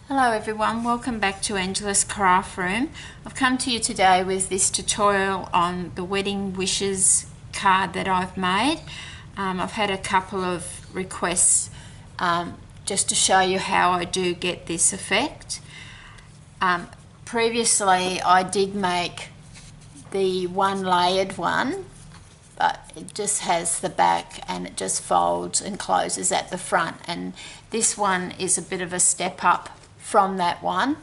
Hello everyone, welcome back to Angela's Craft Room. I've come to you today with this tutorial on the Wedding Wishes card that I've made. I've had a couple of requests just to show you how I do get this effect. Previously I did make the one layered one, but it just has the back and it just folds and closes at the front, and this one is a bit of a step up from that one,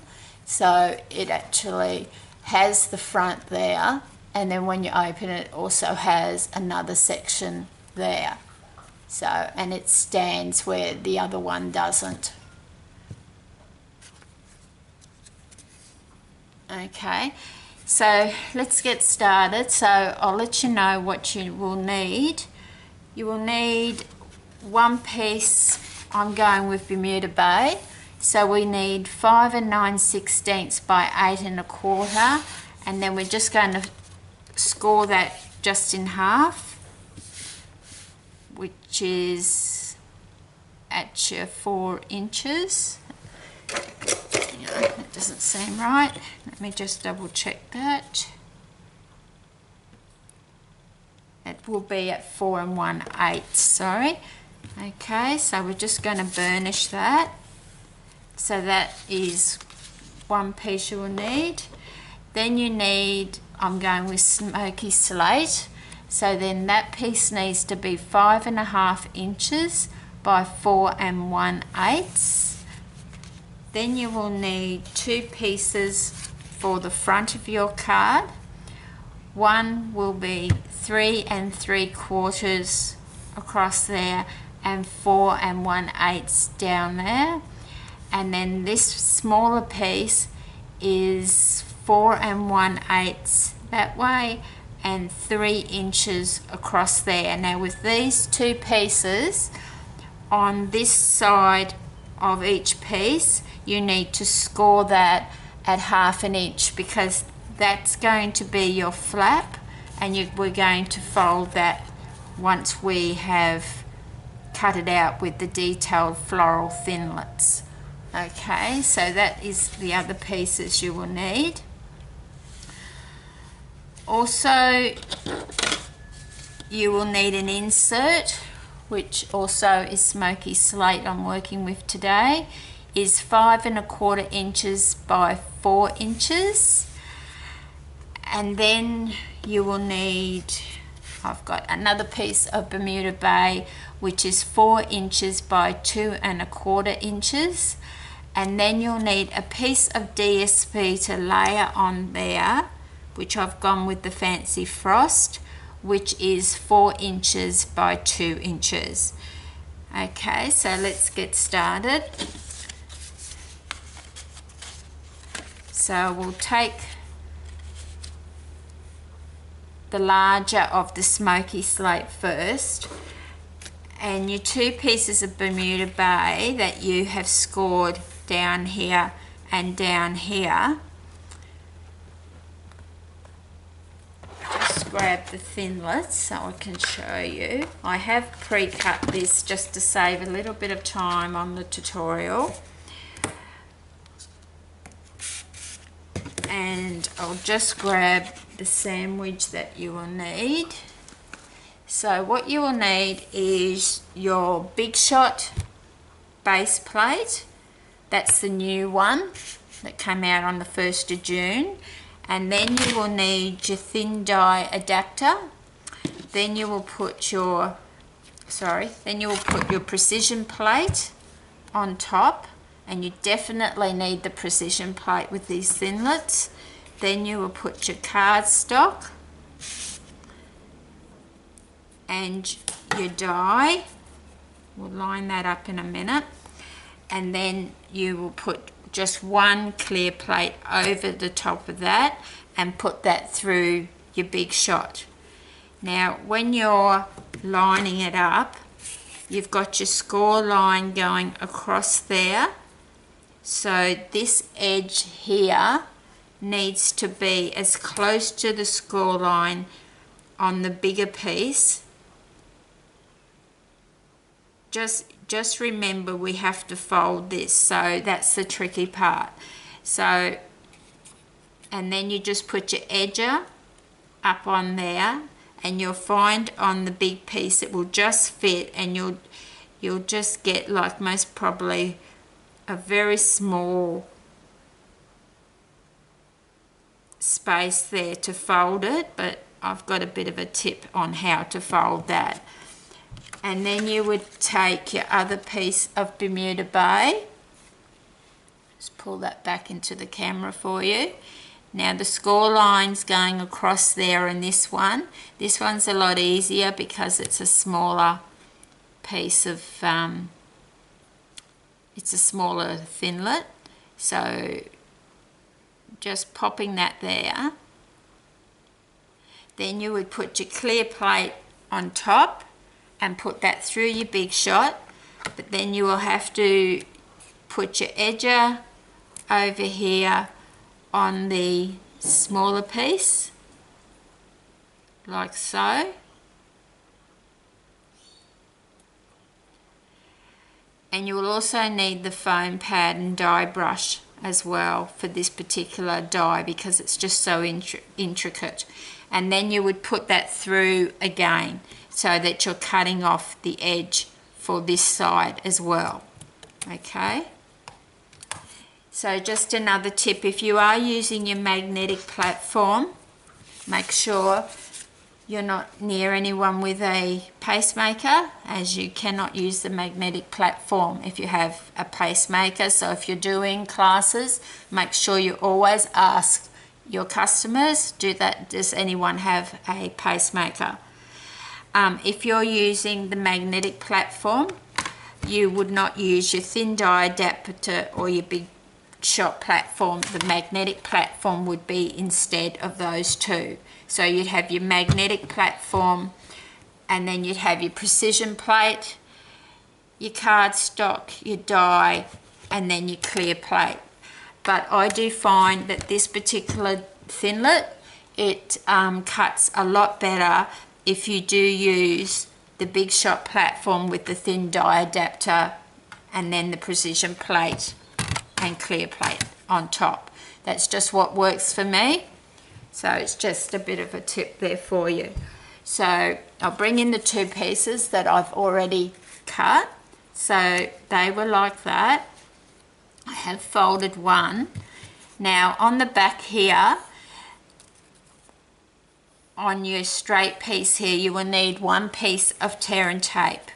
so it actually has the front there, and then when you open it also has another section there, so, and it stands where the other one doesn't. Okay, so let's get started. So I'll let you know what you will need. You will need one piece. I'm going with Bermuda Bay. So we need 5 9/16 by 8 1/4, and then we're just going to score that just in half, which is at your 4 inches. That doesn't seem right. Let me just double check that. It will be at 4 1/8, sorry. Okay, so we're just going to burnish that. So that is one piece you will need. Then you need, I'm going with Smoky Slate, so then that piece needs to be 5 1/2 inches by 4 1/8. Then you will need 2 pieces for the front of your card. One will be 3 3/4 across there and 4 1/8 down there. And then this smaller piece is 4 1/8 that way and 3 inches across there. Now with these 2 pieces, on this side of each piece you need to score that at 1/2 inch, because that's going to be your flap, and we're going to fold that once we have cut it out with the Detailed Floral Thinlits. Okay, so that is the other pieces you will need. Also, you will need an insert, which also is Smoky Slate I'm working with today, is 5 1/4 inches by 4 inches. And then you will need, I've got another piece of Bermuda Bay, which is 4 inches by 2 1/4 inches. And then you'll need a piece of DSP to layer on there, which I've gone with the Fancy Frost, which is 4 inches by 2 inches. Okay, so let's get started. So we'll take the larger of the Smoky Slate first, and your 2 pieces of Bermuda Bay that you have scored down here and down here. Just grab the Thinlits so I can show you. I have pre-cut this just to save a little bit of time on the tutorial. And I'll just grab the sandwich that you will need. So what you will need is your Big Shot base plate. That's the new one that came out on the 1st of June. And then you will need your thin die adapter. Then you will put your, precision plate on top, and you definitely need the precision plate with these Thinlits. Then you will put your cardstock and your die. We'll line that up in a minute. And then you will put just one clear plate over the top of that and put that through your Big Shot. Now when you're lining it up, you've got your score line going across there, so this edge here needs to be as close to the score line on the bigger piece just remember we have to fold this, so that's the tricky part. So, and then you just put your edger up on there, and you'll find on the big piece it will just fit, and you'll just get like most probably a very small space there to fold it, but I've got a bit of a tip on how to fold that. And then you would take your other piece of Bermuda Bay, just pull that back into the camera for you. Now the score line's going across there in this one's a lot easier because it's a smaller piece of it's a smaller thinlet, so just popping that there. Then you would put your clear plate on top and put that through your big shot, but then you will have to put your edger over here on the smaller piece, like so. And you will also need the foam pad and die brush as well for this particular die because it's just so intricate. And then you would put that through again so that you're cutting off the edge for this side as well. Okay, so just another tip, if you are using your magnetic platform, make sure you're not near anyone with a pacemaker, as you cannot use the magnetic platform if you have a pacemaker. So if you're doing classes, make sure you always ask your customers, does anyone have a pacemaker? If you're using the magnetic platform, you would not use your thin die adapter or your big shot platform. The magnetic platform would be instead of those two. So you'd have your magnetic platform, and then you'd have your precision plate, your cardstock, your die, and then your clear plate. But I do find that this particular thinlet, it cuts a lot better if you do use the big shot platform with the thin die adapter and then the precision plate and clear plate on top. That's just what works for me. So it's just a bit of a tip there for you. So I'll bring in the two pieces that I've already cut. So they were like that. I have folded one. Now on the back here, on your straight piece here, you will need one piece of tear and tape.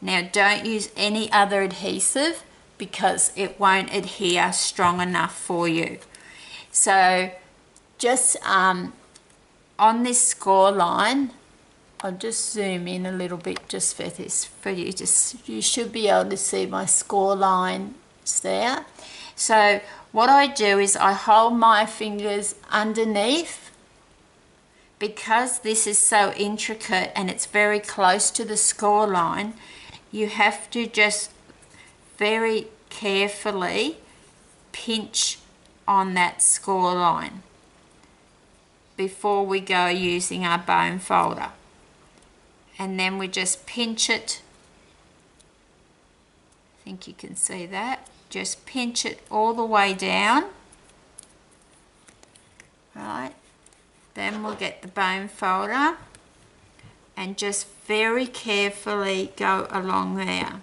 Now don't use any other adhesive because it won't adhere strong enough for you. So just on this score line, I'll just zoom in a little bit just for this, for you. You should be able to see my score lines there. So what I do is I hold my fingers underneath, because this is so intricate and it's very close to the score line. You have to just very carefully pinch on that score line before we go using our bone folder, and then we just pinch it. I think you can see that. Just pinch it all the way down. Right, then we'll get the bone folder and just very carefully go along there.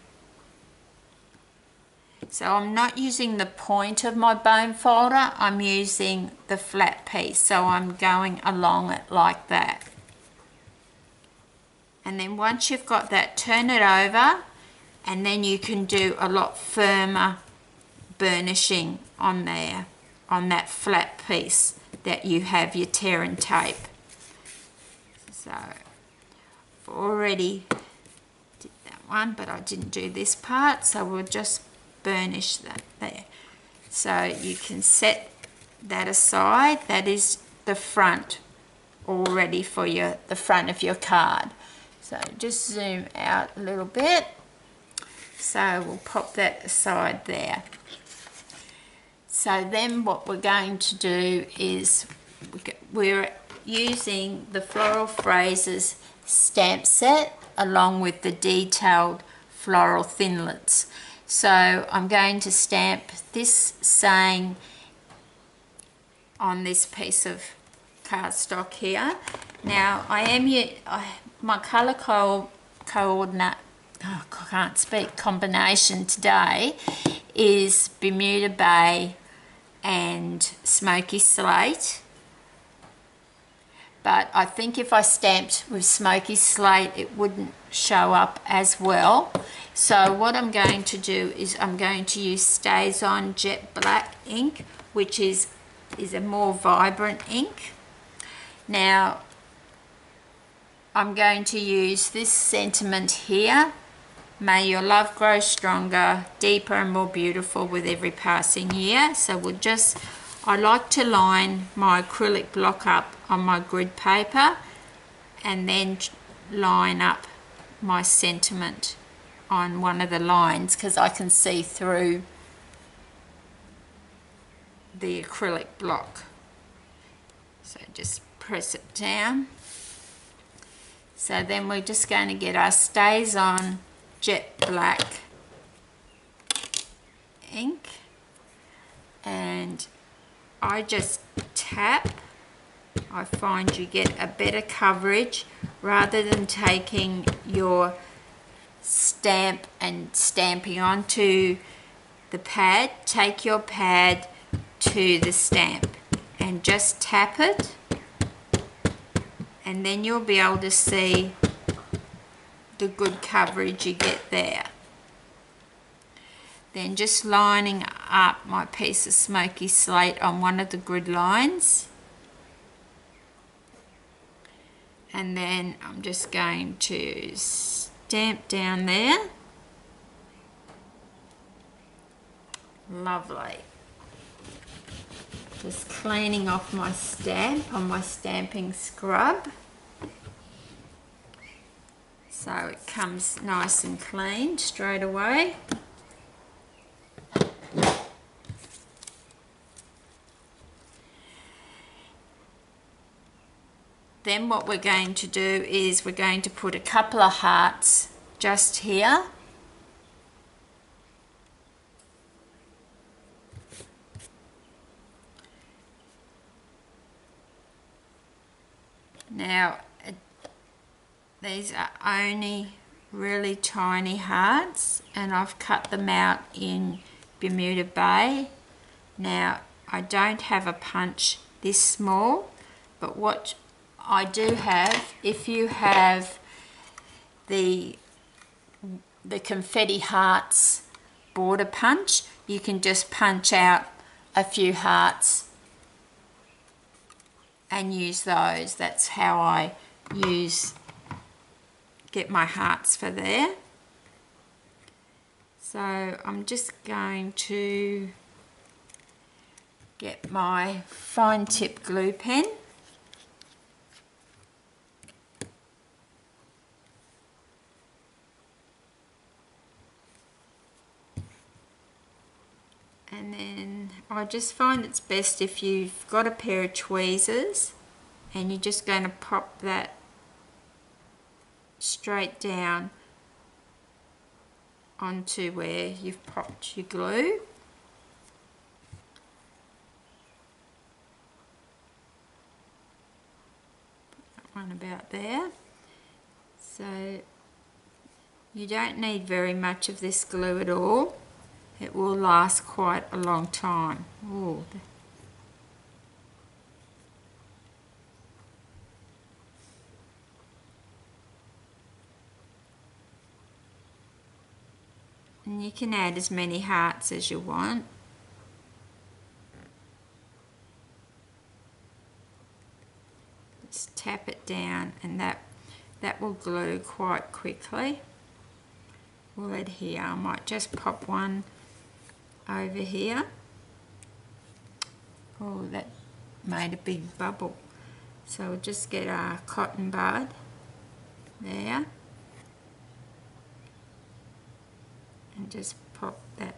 So I'm not using the point of my bone folder, I'm using the flat piece, so I'm going along it like that. And then once you've got that, turn it over, and then you can do a lot firmer burnishing on there, on that flat piece that you have your tear and tape. So I've already did that one, but I didn't do this part, so we'll just burnish that there. So you can set that aside. That is the front all ready for the front of your card. So just zoom out a little bit. So we'll pop that aside there. So then what we're going to do is we're using the Floral Phrases Stamp Set along with the Detailed Floral Thinlits. So I'm going to stamp this saying on this piece of cardstock here. Now my colour coordinate, oh, I can't speak, combination today is Bermuda Bay and Smoky Slate. But I think if I stamped with Smoky Slate, it wouldn't show up as well. So what I'm going to do is I'm going to use Stays On Jet Black ink, which is a more vibrant ink. Now, I'm going to use this sentiment here. May your love grow stronger, deeper and more beautiful with every passing year. So I like to line my acrylic block up on my grid paper and then line up my sentiment on one of the lines because I can see through the acrylic block. So just press it down. So then we're just going to get our Stays On Jet Black ink, and I just tap. I find you get a better coverage rather than taking your stamp and stamping onto the pad. Take your pad to the stamp and just tap it, and then you'll be able to see the good coverage you get there. Then just lining up my piece of Smoky Slate on one of the grid lines, and then I'm just going to stamp down there. Lovely. Just cleaning off my stamp on my stamping scrub so it comes nice and clean straight away. Then what we're going to do is we're going to put a couple of hearts just here. Now, these are only really tiny hearts, and I've cut them out in Bermuda Bay. Now, I don't have a punch this small, but what I do have, if you have the confetti hearts border punch, you can just punch out a few hearts and use those. That's how I get my hearts for there. So I'm just going to get my fine tip glue pen. And then I just find it's best if you've got a pair of tweezers and you're just going to pop that straight down onto where you've popped your glue. Put that one about there. So you don't need very much of this glue at all. It will last quite a long time. Ooh. And you can add as many hearts as you want. Just tap it down, and that will glue quite quickly. Will adhere. I might just pop one over here. Oh, that made a big bubble. So we'll just get our cotton bud there and just pop that.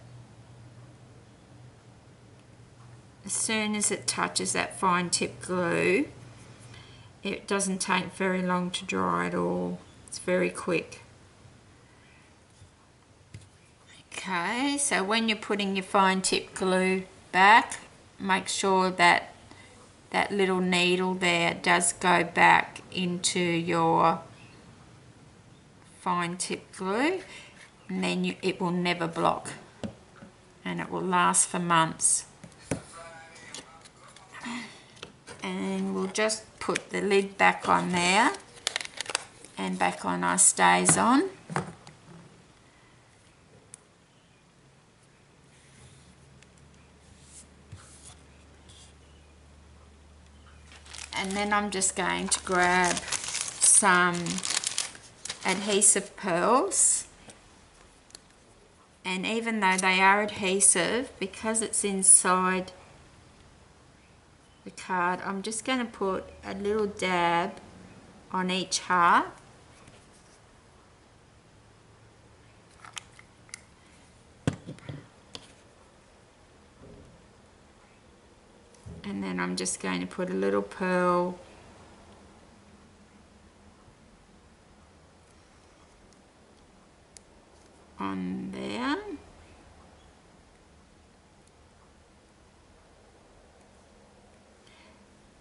As soon as it touches that fine tip glue, it doesn't take very long to dry at all. It's very quick. Okay, so when you're putting your fine tip glue back, make sure that that little needle there does go back into your fine tip glue, and then it will never block and it will last for months. And we'll just put the lid back on there and back on our stays on. And then I'm just going to grab some adhesive pearls, and even though they are adhesive, because it's inside the card, I'm just going to put a little dab on each heart. And then I'm just going to put a little pearl on there.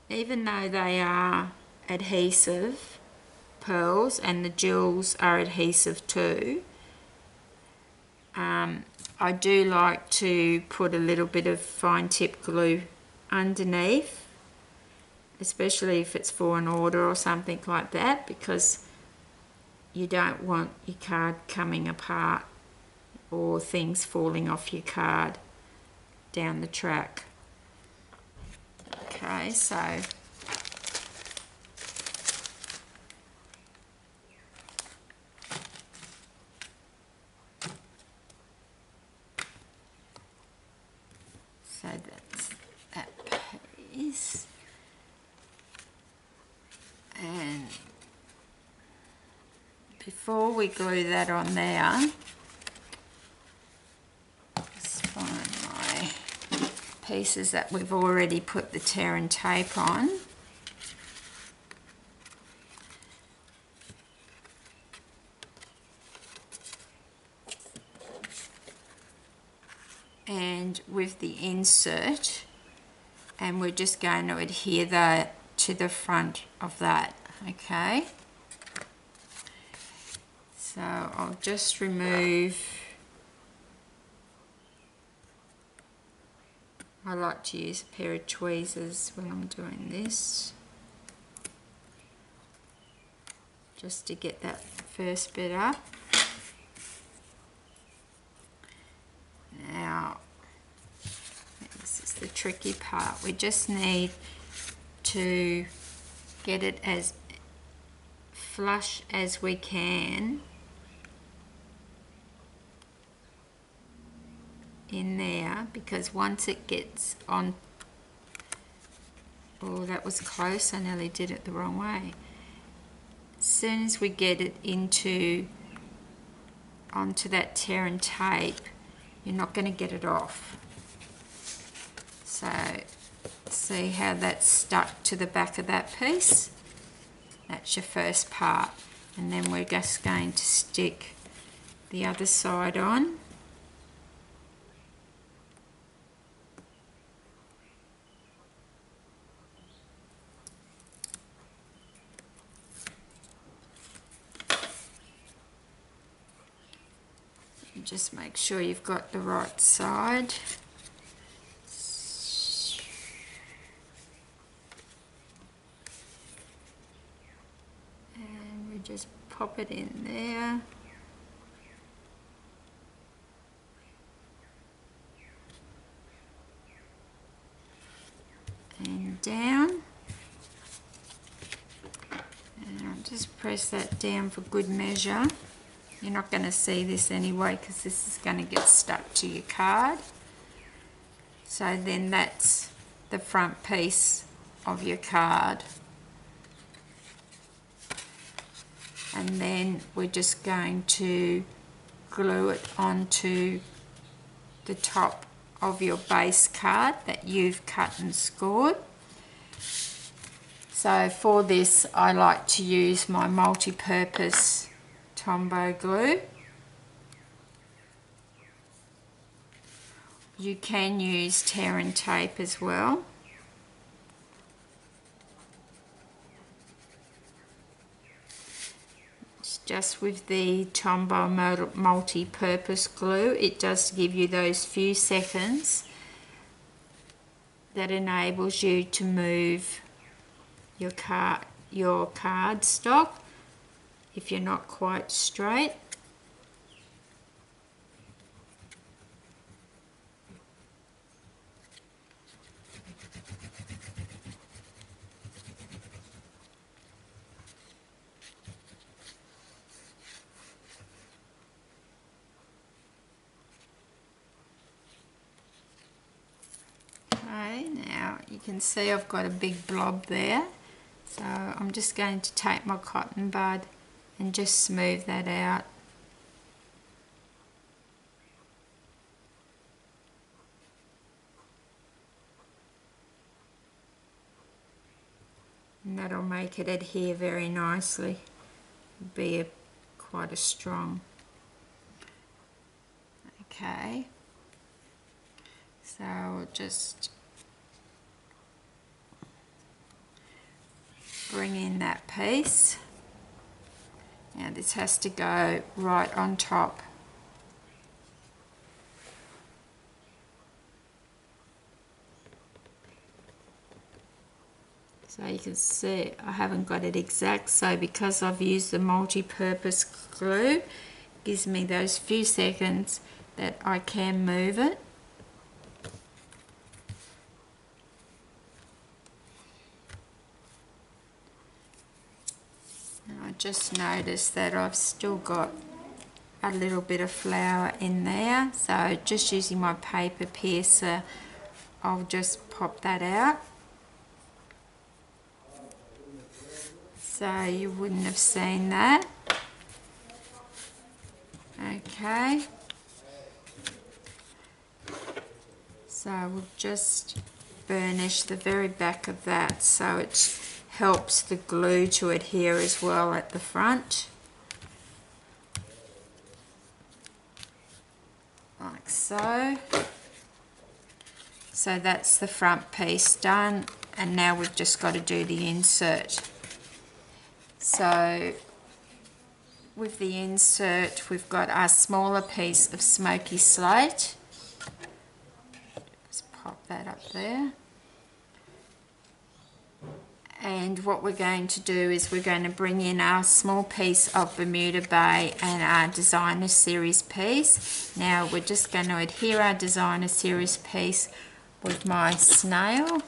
Even though they are adhesive pearls and the jewels are adhesive too, I do like to put a little bit of fine tip glue underneath, especially if it's for an order or something like that, because you don't want your card coming apart or things falling off your card down the track. Okay, so that's that piece, and before we glue that on there, just find my pieces that we've already put the tear and tape on. And with the insert, and we're just going to adhere that to the front of that, okay? So I'll just remove, I like to use a pair of tweezers when I'm doing this, just to get that first bit up. Now, this is the tricky part. We just need to get it as flush as we can in there, because once it gets on, oh, that was close, I nearly did it the wrong way. As soon as we get it onto that tear and tape, you're not going to get it off. So see how that's stuck to the back of that piece? That's your first part, and then we're just going to stick the other side on. Just make sure you've got the right side. And we just pop it in there. And down. And I'll just press that down for good measure. You're not going to see this anyway because this is going to get stuck to your card. So then that's the front piece of your card. And then we're just going to glue it onto the top of your base card that you've cut and scored. So for this, I like to use my multi-purpose Tombow glue. You can use tear and tape as well. It's just with the Tombow multi-purpose glue, it does give you those few seconds that enables you to move your cardstock if you're not quite straight. Okay, now you can see I've got a big blob there, so I'm just going to take my cotton bud and just smooth that out. And that'll make it adhere very nicely. Be quite a strong. Okay, so I'll just bring in that piece. Now this has to go right on top. So you can see I haven't got it exact, so because I've used the multi-purpose glue, it gives me those few seconds that I can move it. And I just noticed that I've still got a little bit of flour in there, so just using my paper piercer, I'll just pop that out. So you wouldn't have seen that. Okay. So we'll just burnish the very back of that so it helps the glue to adhere as well at the front. Like so. So that's the front piece done, and now we've just got to do the insert. So with the insert, we've got our smaller piece of smoky slate. Just pop that up there. And what we're going to do is we're going to bring in our small piece of Bermuda Bay and our Designer Series piece. Now we're just going to adhere our Designer Series piece with my snail.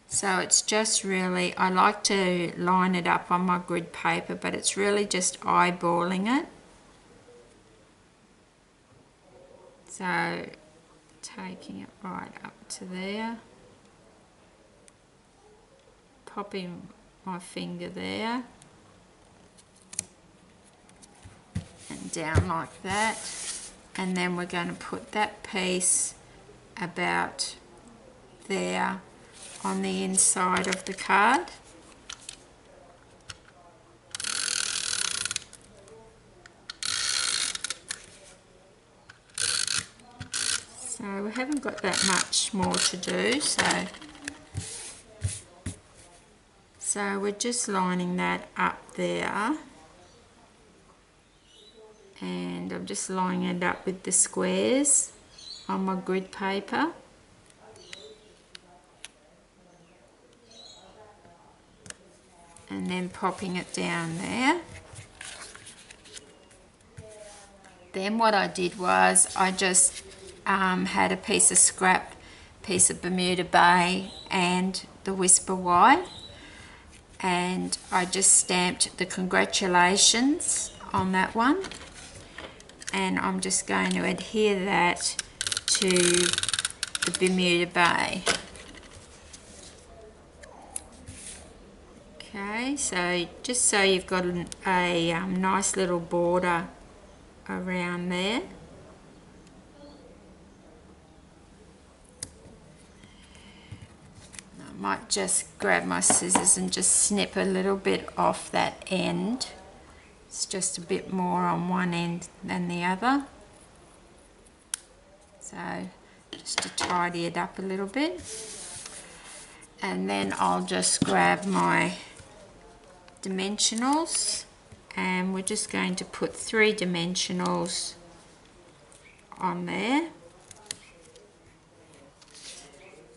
So it's just really, I like to line it up on my grid paper, but it's really just eyeballing it. So taking it right up to there, popping my finger there, and down like that. And then we're going to put that piece about there on the inside of the card. So we haven't got that much more to do, so we're just lining that up there, and I'm just lining it up with the squares on my grid paper. And then popping it down there. Then what I did was I just had a piece of scrap, piece of Bermuda Bay and the Whisper White, and I just stamped the congratulations on that one, and I'm just going to adhere that to the Bermuda Bay. Okay, so just so you've got a nice little border around there. might just grab my scissors and just snip a little bit off that end. It's just a bit more on one end than the other. So just to tidy it up a little bit. And then I'll just grab my dimensionals, and we're just going to put 3 dimensionals on there.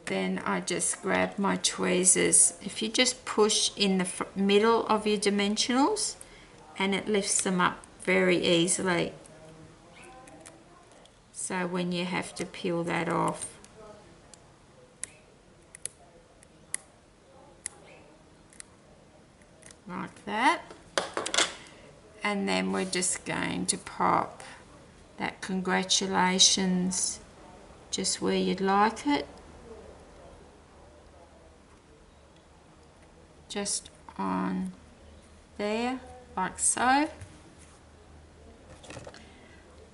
Then I just grab my tweezers. If you just push in the middle of your dimensionals, and it lifts them up very easily. So when you have to peel that off, like that. And then we're just going to pop that congratulations just where you'd like it. Just on there, like so.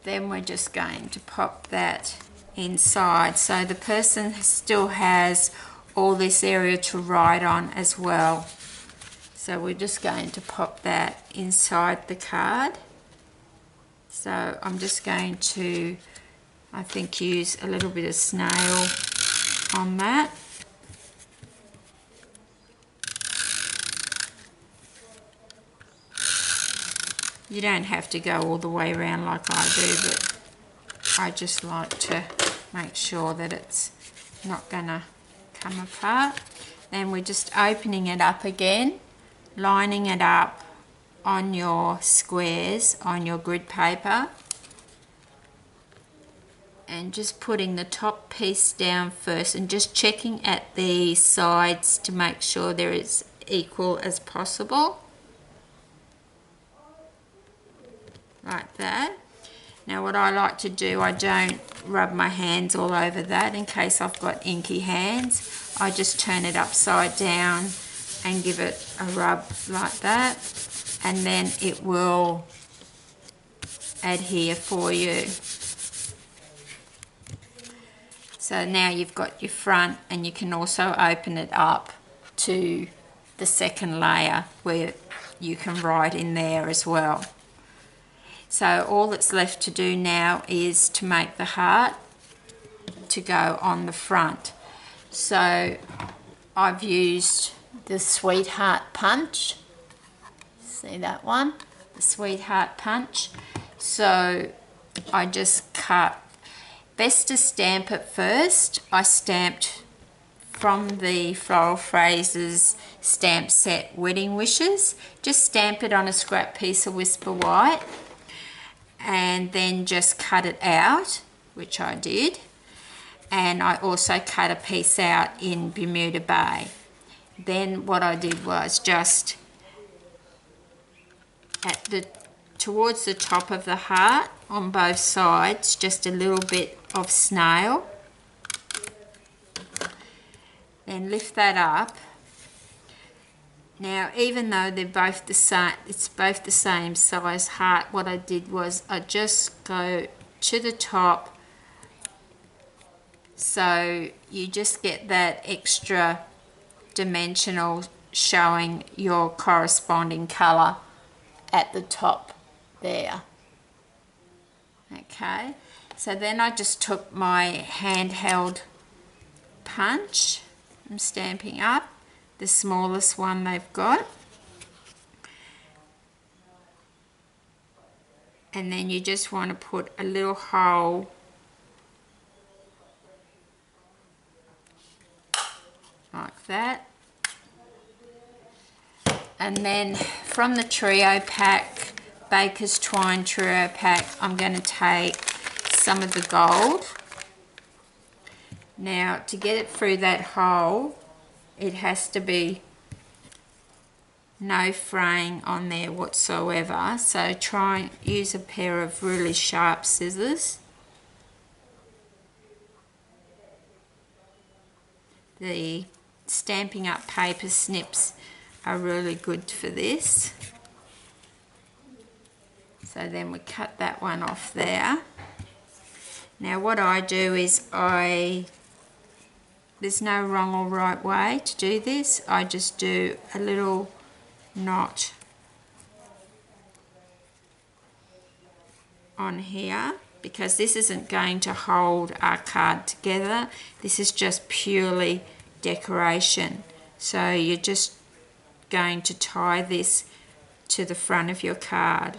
Then we're just going to pop that inside, so the person still has all this area to write on as well. So we're just going to pop that inside the card. So I'm just going to, I think, use a little bit of snail on that. You don't have to go all the way around like I do, but I just like to make sure that it's not gonna come apart. Then we're just opening it up again, lining it up on your squares on your grid paper, and just putting the top piece down first and just checking at the sides to make sure they're as equal as possible. Like that. Now what I like to do, I don't rub my hands all over that in case I've got inky hands. I just turn it upside down and give it a rub like that, and then it will adhere for you. So now you've got your front, and you can also open it up to the second layer where you can write in there as well. So all that's left to do now is to make the heart to go on the front. So I've used the Sweetheart Punch. See that one? The Sweetheart Punch. So I just cut. Best to stamp it first. I stamped from the Floral Phrases Stamp Set Wedding Wishes. Just stamp it on a scrap piece of Whisper White, and then just cut it out, which I did. And I also cut a piece out in Bermuda Bay. Then what I did was just towards the top of the heart on both sides, just a little bit of snail. Then lift that up. Now, even though they're both the same, it's both the same size heart, what I did was I just go to the top, so you just get that extra dimensional showing your corresponding colour at the top there. Okay, so then I just took my handheld punch, I'm stamping up the smallest one they've got, and then you just want to put a little hole like that. And then from the trio pack, Baker's Twine trio pack, I'm going to take some of the gold. Now, to get it through that hole, it has to be no fraying on there whatsoever, so try and use a pair of really sharp scissors. The Stampin' Up paper snips are really good for this. So then we cut that one off there. Now what I do is I there's no wrong or right way to do this. I just do a little knot on here because this isn't going to hold our card together. This is just purely decoration. So you're just going to tie this to the front of your card.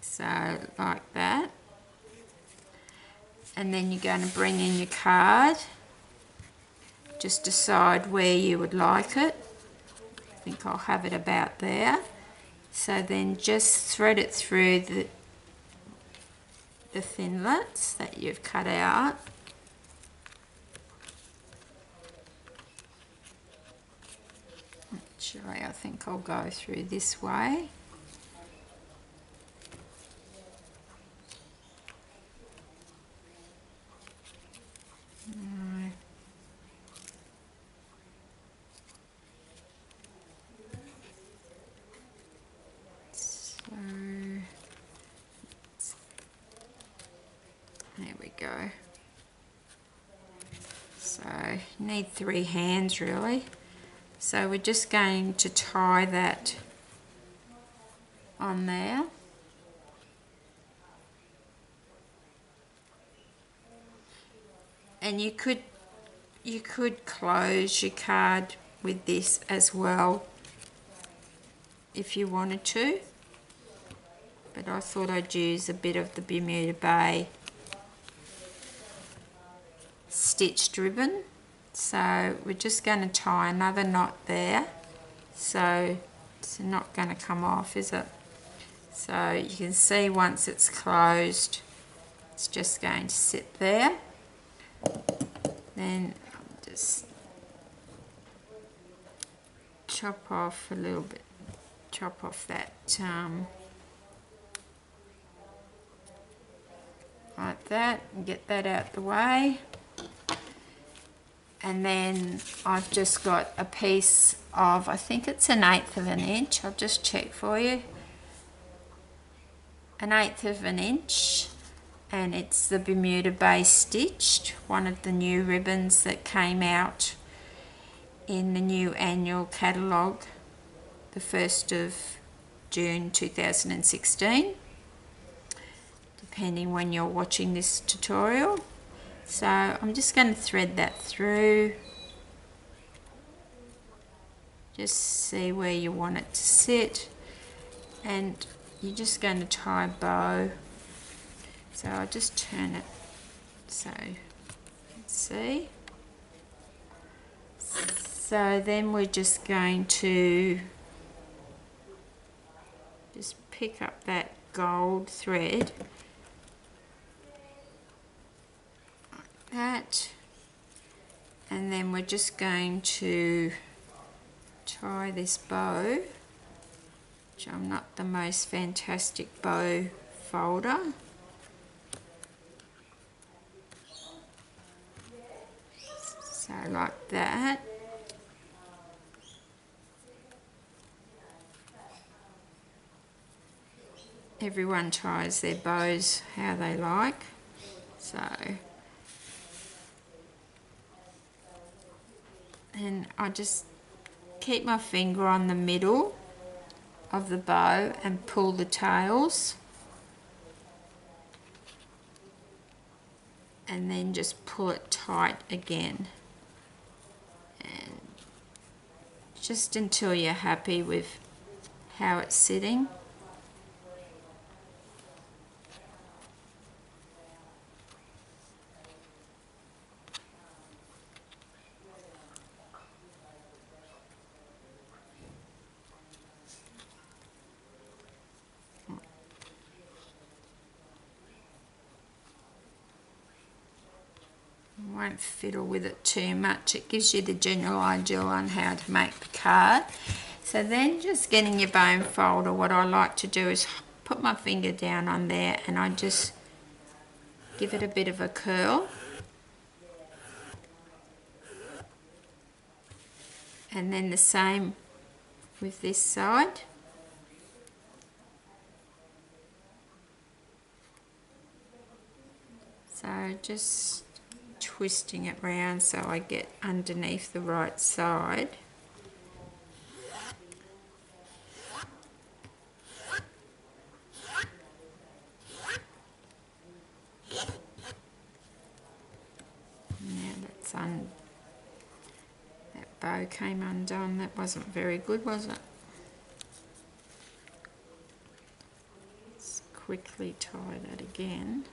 So like that. And then you're going to bring in your card. Just decide where you would like it. I think I'll have it about there. So then just thread it through the thinlits that you've cut out. Actually, I think I'll go through this way. There we go. So you need 3 hands really. So we're just going to tie that on there. And you could close your card with this as well if you wanted to. But I thought I'd use a bit of the Bermuda Bay stitched ribbon. So we're just going to tie another knot there. So it's not going to come off, is it? So you can see once it's closed, it's just going to sit there. Then I'll just chop off a little bit, chop off that like that, and get that out the way. And then I've just got a piece of, I think it's 1/8 of an inch, I'll just check for you, 1/8 of an inch, and it's the Bermuda Bay Stitched, one of the new ribbons that came out in the new annual catalogue, the 1st of June 2016, depending when you're watching this tutorial. So I'm just going to thread that through. Just see where you want it to sit. And you're just going to tie a bow. So I'll just turn it so let's see. So then we're just going to just pick up that gold thread like that, and then we're just going to tie this bow, which I'm not the most fantastic bow folder. So like that. Everyone ties their bows how they like. So, and I just keep my finger on the middle of the bow and pull the tails. And then just pull it tight again. And just until you're happy with how it's sitting. Won't fiddle with it too much. It gives you the general idea on how to make the card. So then just getting your bone folder, what I like to do is put my finger down on there and I just give it a bit of a curl. And then the same with this side. So just twisting it round so I get underneath the right side. Now that's that bow came undone. That wasn't very good, was it? Let's quickly tie that again.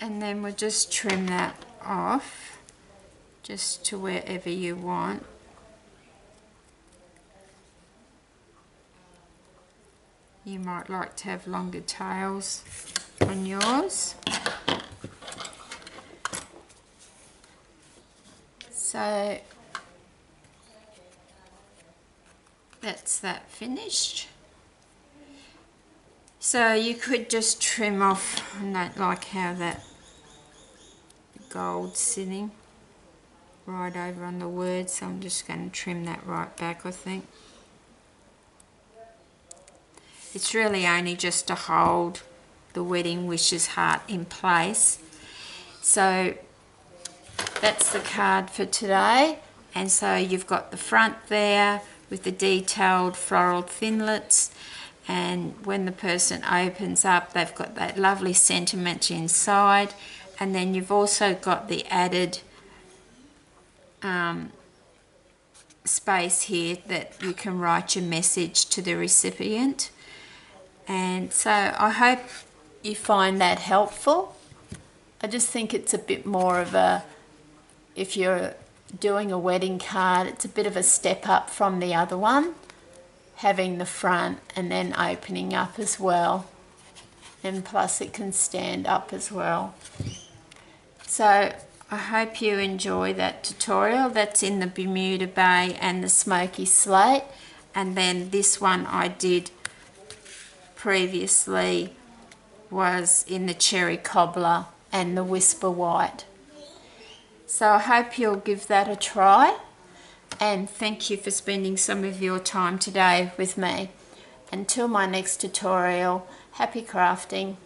And then we'll just trim that off just to wherever you want. You might like to have longer tails on yours. So that's that finished. So you could just trim off, I don't like how that gold's sitting right over on the word, so I'm just going to trim that right back, I think. It's really only just to hold the wedding wishes heart in place. So that's the card for today, and so you've got the front there with the detailed floral thinlits, and when the person opens up they've got that lovely sentiment inside, and then you've also got the added space here that you can write your message to the recipient. And so I hope you find that helpful. I just think it's a bit more of a, if you're doing a wedding card, it's a bit of a step up from the other one, having the front and then opening up as well, and plus it can stand up as well. So I hope you enjoy that tutorial. That's in the Bermuda Bay and the Smoky Slate, and then this one I did previously was in the Cherry Cobbler and the Whisper White. So I hope you'll give that a try, and thank you for spending some of your time today with me. Until my next tutorial, happy crafting.